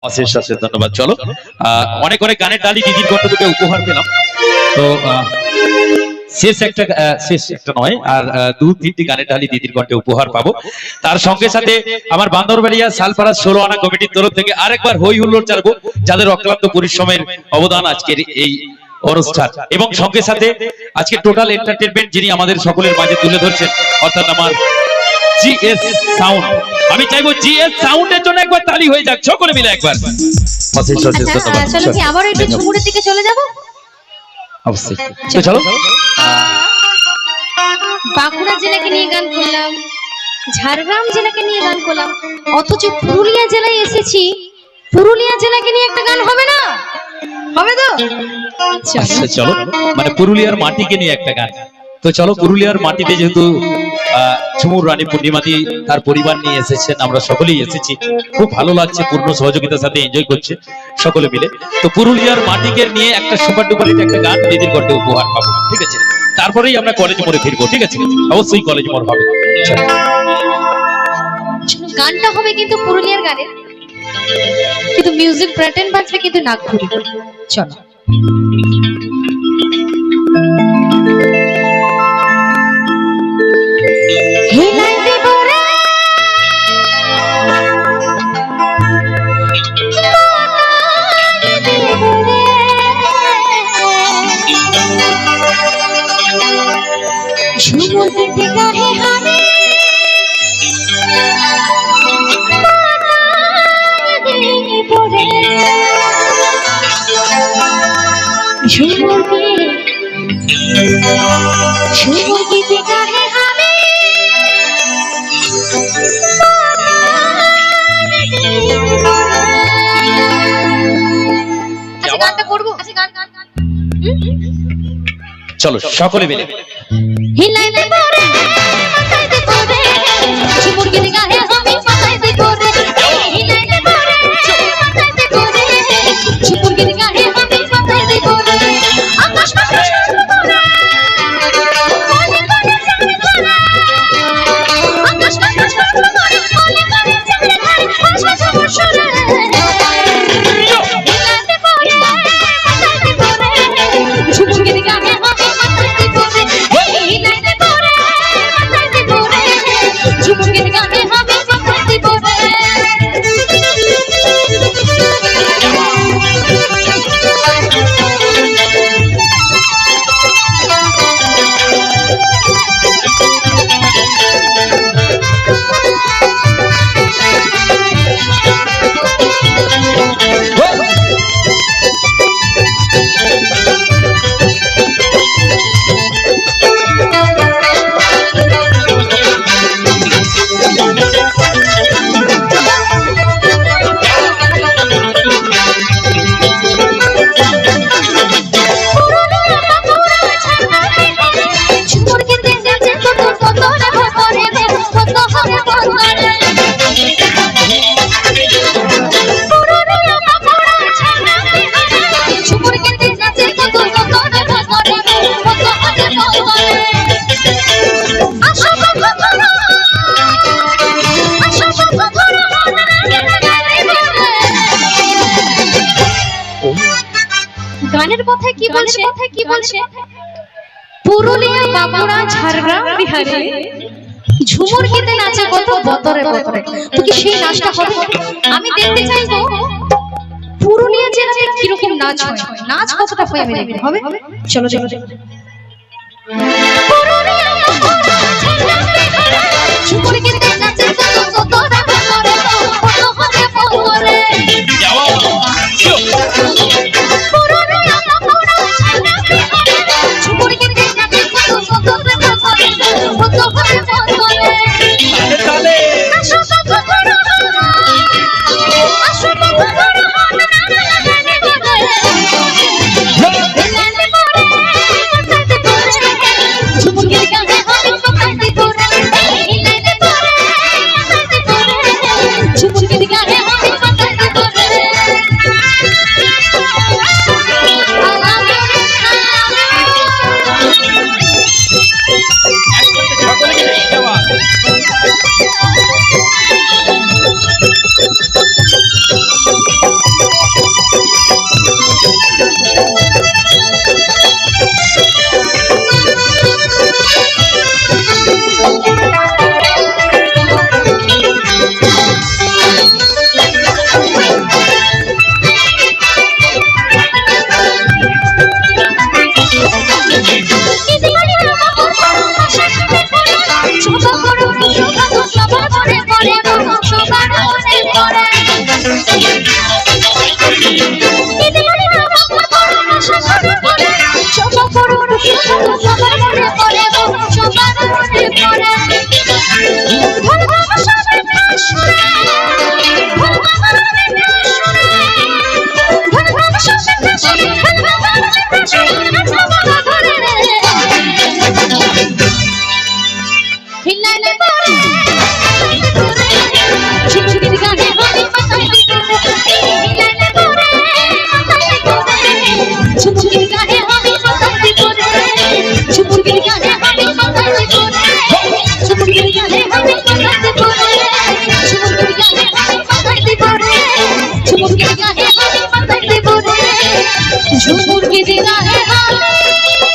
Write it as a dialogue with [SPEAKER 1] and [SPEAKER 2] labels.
[SPEAKER 1] অশেষ অশেষ ধন্যবাদ। চলো অনেক অনেক গানের ডালি দিদির কণ্ঠ থেকে উপহার পেলাম। তো শেষ একটা নয়, আর দু তিনটি গানের ডালি দিদির কণ্ঠে উপহার পাবো। তার সঙ্গে সাথে আমার বান্দরবাড়িয়া শালপাড়া 16 আনা কমিটির তরফ থেকে আরেকবার হই হুল্লোড় চালাবো, যাদের অক্লান্ত পরিশ্রমের অবদান আজকের এই অনুষ্ঠান। এবং সঙ্গে সাথে আজকে টোটাল এন্টারটেইনমেন্ট যিনি আমাদের সকলের মাঝে তুলে ধরছেন, অর্থাৎ আমার জিএস সাউন্ড। আমি চাইবো জিএস সাউন্ডের জন্য একবার তালি হয়ে যাক সকলে মিলে একবার। অশেষ অশেষ ধন্যবাদ।
[SPEAKER 2] চলো কি আবার একটু ঝুমুরের দিকে চলে যাব?
[SPEAKER 1] অবশ্যই তো চলো।
[SPEAKER 2] বাঁকুড়া জেলাকে নিয়ে গান করলাম, ঝাড়গ্রাম জেলাকে নিয়ে গান করলাম, অথচ পুরুলিয়া জেলায় এসেছি। পুরুলিয়া জেলাকে নিয়ে একটা গান হবে না? হবে তো?
[SPEAKER 1] আচ্ছা চলো, মানে পুরুলিয়ার মাটিকে নিয়ে একটা গান। তো চলো, পুরুলিয়ার মাটিতে যেহেতু ঝুমুর রানী পূর্ণিমাদি তার পরিবার নিয়ে এসেছেন, আমরা সকলেই এসেছি, খুব ভালো লাগছে, পূর্ণ সহযোগিতার সাথে এনজয় করছে সকলে মিলে। তো পুরুলিয়ার মাটিকে নিয়ে একটা সুপার ডুপার একটা গান দিদির কণ্ঠে উপহার পাবো, ঠিক আছে? তারপরেই আমরা কলেজ মোড়ে ফিরবো, ঠিক আছে? অবশ্যই কলেজ মোড় হবে।
[SPEAKER 2] গানটা হবে কিন্তু পুরুলিয়ার গানে, কিন্তু মিউজিক প্যাটার্ন বাজবে কিন্তু নাগপুরি। চলো
[SPEAKER 1] চলো সকলে মিলে
[SPEAKER 2] হিলাইতে পরে মাথাইতে পরে ঝুমুর গীত গায়ে আমি মাথাইতে পরে হিলাইতে পরে মাথাইতে পরে ঝুমুর গীত গায়ে আমি মাথাইতে পরে আকাশ আকাশ পরে মনে করে চলে পরে আকাশ আকাশ পরে মনে করে চলে ভাই ভাষা সমস্যা হিলাইতে পরে মাথাইতে পরে ঝুমুর গীত গায়ে গানের কথায় কি বলছে পুরুলিয়া, বাঁকুড়া, ঝাড়গ্রাম, বিহারে ঝুমুর গীতে নাচে কত বতরে বতরে। তো কি সেই নাচটা হবে? আমি দেখতে চাইবো পুরুলিয়া জেলাতে কিরকম নাচ হয়, নাচ কতটা হয় আমি দেখতে হবে। চলো চলো পুরুলিয়া, বাঁকুড়া, ঝাড়গ্রাম, বিহারে ঝুমুর গীতে নাচে কত বতরে বতরে বতরে বতরে। झुमुर की दिगा है